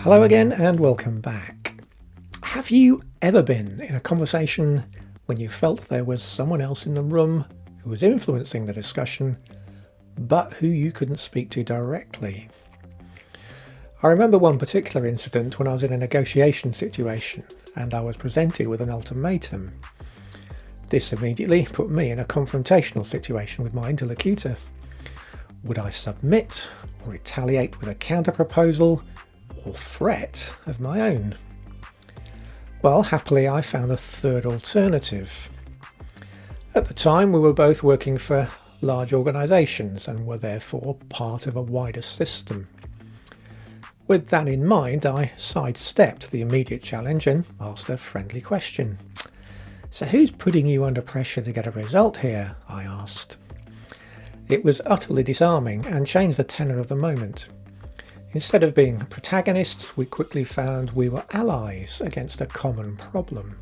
Hello again and welcome back. Have you ever been in a conversation when you felt there was someone else in the room who was influencing the discussion, but who you couldn't speak to directly? I remember one particular incident when I was in a negotiation situation and I was presented with an ultimatum. This immediately put me in a confrontational situation with my interlocutor. Would I submit or retaliate with a counter-proposal or threat of my own? Well, happily I found a third alternative. At the time we were both working for large organisations and were therefore part of a wider system. With that in mind, I sidestepped the immediate challenge and asked a friendly question. "So who's putting you under pressure to get a result here?" I asked. It was utterly disarming and changed the tenor of the moment. Instead of being protagonists, we quickly found we were allies against a common problem.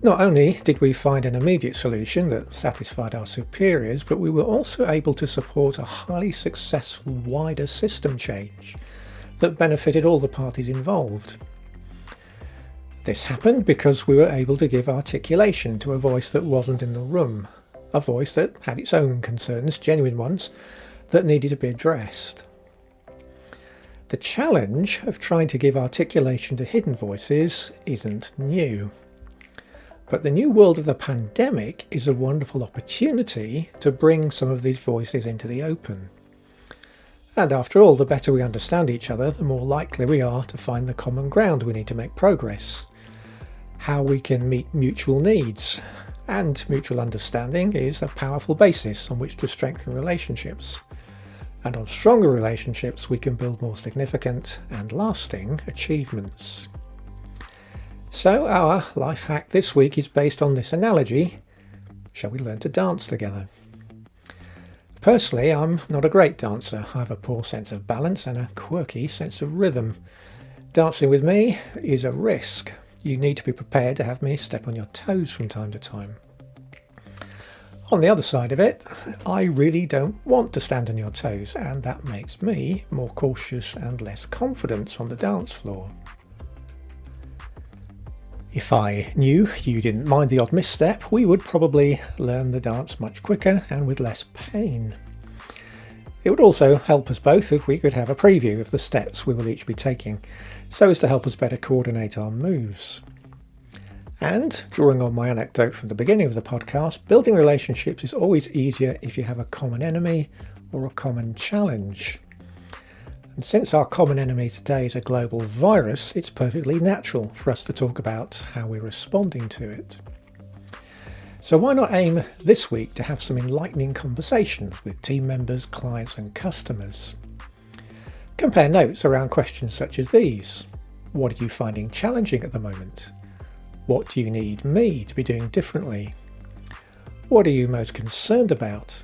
Not only did we find an immediate solution that satisfied our superiors, but we were also able to support a highly successful wider system change that benefited all the parties involved. This happened because we were able to give articulation to a voice that wasn't in the room, a voice that had its own concerns, genuine ones, that needed to be addressed. The challenge of trying to give articulation to hidden voices isn't new. But the new world of the pandemic is a wonderful opportunity to bring some of these voices into the open. And after all, the better we understand each other, the more likely we are to find the common ground we need to make progress, how we can meet mutual needs. And mutual understanding is a powerful basis on which to strengthen relationships. And on stronger relationships we can build more significant and lasting achievements. So our life hack this week is based on this analogy. Shall we learn to dance together? Personally, I'm not a great dancer. I have a poor sense of balance and a quirky sense of rhythm. Dancing with me is a risk. You need to be prepared to have me step on your toes from time to time. On the other side of it, I really don't want to stand on your toes, and that makes me more cautious and less confident on the dance floor. If I knew you didn't mind the odd misstep, we would probably learn the dance much quicker and with less pain. It would also help us both if we could have a preview of the steps we will each be taking, so as to help us better coordinate our moves. And, drawing on my anecdote from the beginning of the podcast, building relationships is always easier if you have a common enemy or a common challenge. And since our common enemy today is a global virus, it's perfectly natural for us to talk about how we're responding to it. So why not aim this week to have some enlightening conversations with team members, clients and customers? Compare notes around questions such as these. What are you finding challenging at the moment? What do you need me to be doing differently? What are you most concerned about?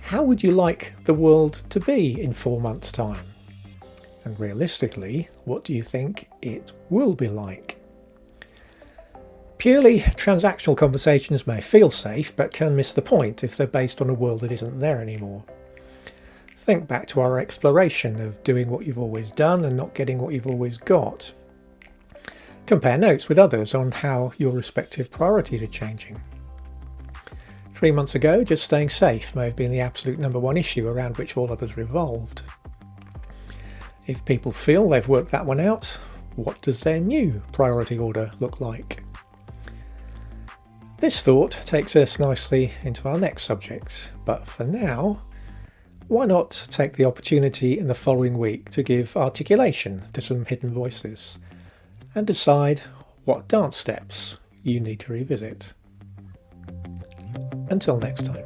How would you like the world to be in 4 months' time? And realistically, what do you think it will be like? Purely transactional conversations may feel safe, but can miss the point if they're based on a world that isn't there anymore. Think back to our exploration of doing what you've always done and not getting what you've always got. Compare notes with others on how your respective priorities are changing. 3 months ago, just staying safe may have been the absolute number one issue around which all others revolved. If people feel they've worked that one out, what does their new priority order look like? This thought takes us nicely into our next subject, but for now, why not take the opportunity in the following week to give articulation to some hidden voices and decide what dance steps you need to revisit. Until next time.